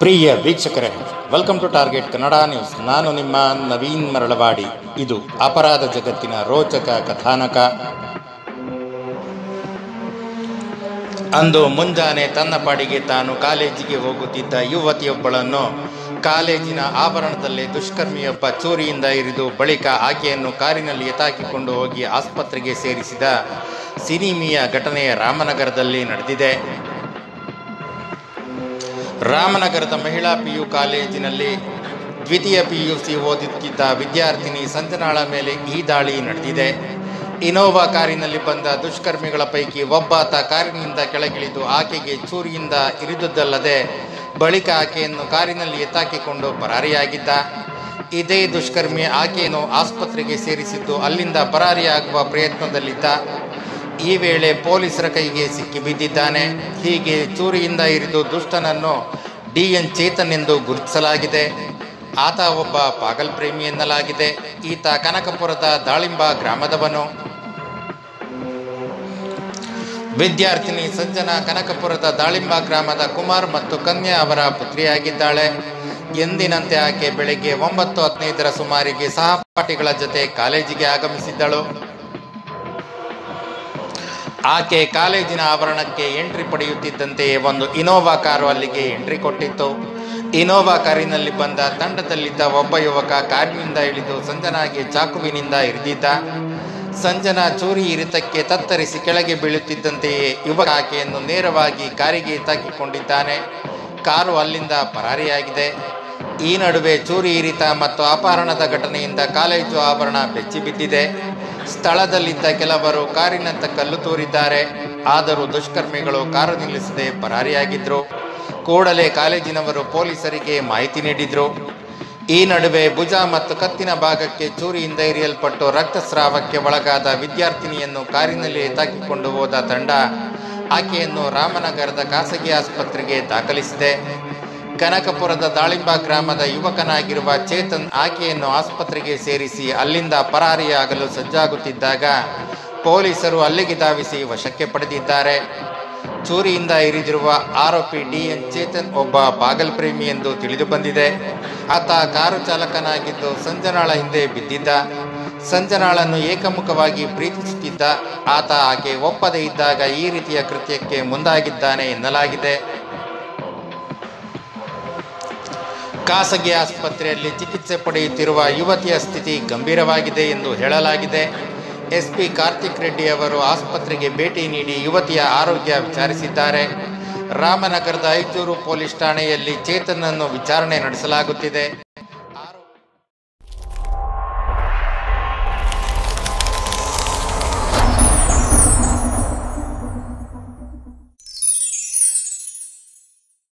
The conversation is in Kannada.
ಪ್ರಿಯ ವೀಕ್ಷಕರೇ, welcome to Target Kannada news. ನಾನು ನಿಮ್ಮ ನವೀನ್ ಮರಳವಾಡಿ. ಇದು ಅಪರಾಧ ಜಗತ್ತಿನ ರೋಚಕ ಕಥಾನಕ. ಅಂದು ಮುಂಜಾನೆ ತನ್ನ ಪಾಡಿಗೆ ತಾನು ಕಾಲೇಜಿಗೆ ಹೋಗುತ್ತಿದ್ದ ಯುವತಿಯೊಬ್ಬಳನ್ನು ಕಾಲೇಜಿನ ಆವರಣದಲ್ಲೇ ದುಷ್ಕರ್ಮಿಯೊಬ್ಬ ಚೂರಿಯಿಂದ ಇರಿದು ಬಳಿಕ ಆಕೆಯನ್ನು ಕಾರಿನಲ್ಲಿ ಎತ್ತಾಕಿಕೊಂಡು ಹೋಗಿ ಆಸ್ಪತ್ರೆಗೆ ಸೇರಿಸಿದ ಸಿನಿಮೀಯ ಘಟನೆ ರಾಮನಗರದಲ್ಲಿ ನಡೆದಿದೆ. ರಾಮನಗರದ ಮಹಿಳಾ PU ಕಾಲೇಜಿನಲ್ಲಿ ದ್ವಿತೀಯ PUC ಓದುತ್ತಿದ್ದ ವಿದ್ಯಾರ್ಥಿನಿ ಸಂಜನಾಳ ಮೇಲೆ ಈ ದಾಳಿ ನಡೆದಿದೆ. ಇನೋವಾ ಕಾರಿನಲ್ಲಿ ಬಂದ ದುಷ್ಕರ್ಮಿಗಳ ಪೈಕಿ ಒಬ್ಬಾತ ಕಾರಿನಿಂದ ಕೆಳಗಿಳಿದು ಆಕೆಗೆ ಚೂರಿಯಿಂದ ಇರಿದುದಲ್ಲದೆ ಬಳಿಕ ಆಕೆಯನ್ನು ಕಾರಿನಲ್ಲಿ ಎತ್ತಾಕಿಕೊಂಡು ಪರಾರಿಯಾಗಿದ್ದ. ಇದೇ ದುಷ್ಕರ್ಮಿ ಆಕೆಯನ್ನು ಆಸ್ಪತ್ರೆಗೆ ಸೇರಿಸಿದ್ದು ಅಲ್ಲಿಂದ ಪರಾರಿಯಾಗುವ ಪ್ರಯತ್ನದಲ್ಲಿದ್ದ. ಈ ವೇಳೆ ಪೊಲೀಸರ ಕೈಗೆ ಸಿಕ್ಕಿಬಿದ್ದಿದ್ದಾನೆ. ಹೀಗೆ ಚೂರಿಯಿಂದ ಇರಿದು ದುಷ್ಟನನ್ನು DN ಚೇತನ್ ಎಂದು ಗುರುತಿಸಲಾಗಿದೆ. ಆತ ಒಬ್ಬ ಪಾಗಲ್ ಪ್ರೇಮಿ ಎನ್ನಲಾಗಿದೆ. ಈತ ಕನಕಪುರದ ದಾಳಿಂಬ ಗ್ರಾಮದವನು. ವಿದ್ಯಾರ್ಥಿನಿ ಸಂಜನಾ ಕನಕಪುರದ ದಾಳಿಂಬ ಗ್ರಾಮದ ಕುಮಾರ್ ಮತ್ತು ಕನ್ಯಾ ಅವರ ಪುತ್ರಿಯಾಗಿದ್ದಾಳೆ. ಎಂದಿನಂತೆ ಆಕೆ ಬೆಳಗ್ಗೆ 9:15 ಸುಮಾರಿಗೆ ಸಹಪಾಠಿಗಳ ಜೊತೆ ಕಾಲೇಜಿಗೆ ಆಗಮಿಸಿದ್ದಳು. ಆಕೆ ಕಾಲೇಜಿನ ಆವರಣಕ್ಕೆ ಎಂಟ್ರಿ ಪಡೆಯುತ್ತಿದ್ದಂತೆಯೇ ಒಂದು ಇನೋವಾ ಕಾರು ಅಲ್ಲಿಗೆ ಎಂಟ್ರಿ ಕೊಟ್ಟಿತ್ತು. ಇನೋವಾ ಕಾರಿನಲ್ಲಿ ಬಂದ ತಂಡದಲ್ಲಿದ್ದ ಒಬ್ಬ ಯುವಕ ಕಾರಿನಿಂದ ಇಳಿದು ಸಂಜನಾಗೆ ಚಾಕುವಿನಿಂದ ಇರಿದಿದ್ದ. ಸಂಜನಾ ಚೂರಿ ಇರಿತಕ್ಕೆ ತತ್ತರಿಸಿ ಕೆಳಗೆ ಬೀಳುತ್ತಿದ್ದಂತೆಯೇ ಯುವಕ ಆಕೆಯನ್ನು ನೇರವಾಗಿ ಕಾರಿಗೆ ತಾಕಿಕೊಂಡಿದ್ದಾನೆ. ಕಾರು ಅಲ್ಲಿಂದ ಪರಾರಿಯಾಗಿದೆ. ಈ ನಡುವೆ ಚೂರಿ ಇರಿತ ಮತ್ತು ಅಪಹರಣದ ಘಟನೆಯಿಂದ ಕಾಲೇಜು ಆವರಣ ಬೆಚ್ಚಿಬಿದ್ದಿದೆ. ಸ್ಥಳದಲ್ಲಿದ್ದ ಕೆಲವರು ಕಾರಿನತ್ತ ಕಲ್ಲು ತೂರಿದ್ದಾರೆ. ಆದರೂ ದುಷ್ಕರ್ಮಿಗಳು ಕಾರು ನಿಲ್ಲಿಸದೆ ಪರಾರಿಯಾಗಿದ್ರು. ಕೂಡಲೇ ಕಾಲೇಜಿನವರು ಪೊಲೀಸರಿಗೆ ಮಾಹಿತಿ ನೀಡಿದ್ರು. ಈ ನಡುವೆ ಭುಜ ಮತ್ತು ಕತ್ತಿನ ಭಾಗಕ್ಕೆ ಚೂರಿಯಿಂದ ಇರಿಯಲ್ಪಟ್ಟು ರಕ್ತಸ್ರಾವಕ್ಕೆ ಒಳಗಾದ ವಿದ್ಯಾರ್ಥಿನಿಯನ್ನು ಕಾರಿನಲ್ಲಿ ಎತ್ತಾಕಿಕೊಂಡು ಹೋದ ತಂಡ ಆಕೆಯನ್ನು ರಾಮನಗರದ ಖಾಸಗಿ ಆಸ್ಪತ್ರೆಗೆ ದಾಖಲಿಸಿದೆ. ಕನಕಪುರದ ದಾಳಿಂಬ ಗ್ರಾಮದ ಯುವಕನಾಗಿರುವ ಚೇತನ್ ಆಕೆಯನ್ನು ಆಸ್ಪತ್ರೆಗೆ ಸೇರಿಸಿ ಅಲ್ಲಿಂದ ಪರಾರಿಯಾಗಲು ಸಜ್ಜಾಗುತ್ತಿದ್ದಾಗ ಪೊಲೀಸರು ಅಲ್ಲಿಗೆ ಧಾವಿಸಿ ವಶಕ್ಕೆ ಪಡೆದಿದ್ದಾರೆ. ಚೂರಿಯಿಂದ ಇರಿದಿರುವ ಆರೋಪಿ DN ಚೇತನ್ ಒಬ್ಬ ಪಾಗಲ್ ಪ್ರೇಮಿ ಎಂದು ತಿಳಿದು ಬಂದಿದೆ. ಆತ ಕಾರು ಚಾಲಕನಾಗಿದ್ದು ಸಂಜನಾಳ ಹಿಂದೆ ಬಿದ್ದಿದ್ದ. ಸಂಜನಾಳನ್ನು ಏಕಮುಖವಾಗಿ ಪ್ರೀತಿಸುತ್ತಿದ್ದ ಆತ ಆಕೆ ಒಪ್ಪದೇ ಇದ್ದಾಗ ಈ ರೀತಿಯ ಕೃತ್ಯಕ್ಕೆ ಮುಂದಾಗಿದ್ದಾನೆ ಎನ್ನಲಾಗಿದೆ. ಖಾಸಗಿ ಆಸ್ಪತ್ರೆಯಲ್ಲಿ ಚಿಕಿತ್ಸೆ ಪಡೆಯುತ್ತಿರುವ ಯುವತಿಯ ಸ್ಥಿತಿ ಗಂಭೀರವಾಗಿದೆ ಎಂದು ಹೇಳಲಾಗಿದೆ. SP ಕಾರ್ತಿಕ್ ರೆಡ್ಡಿ ಅವರು ಆಸ್ಪತ್ರೆಗೆ ಭೇಟಿ ನೀಡಿ ಯುವತಿಯ ಆರೋಗ್ಯ ವಿಚಾರಿಸಿದ್ದಾರೆ. ರಾಮನಗರದ ಐಜೂರು ಪೊಲೀಸ್ ಠಾಣೆಯಲ್ಲಿ ಚೇತನನ್ನು ವಿಚಾರಣೆ ನಡೆಸಲಾಗುತ್ತಿದೆ.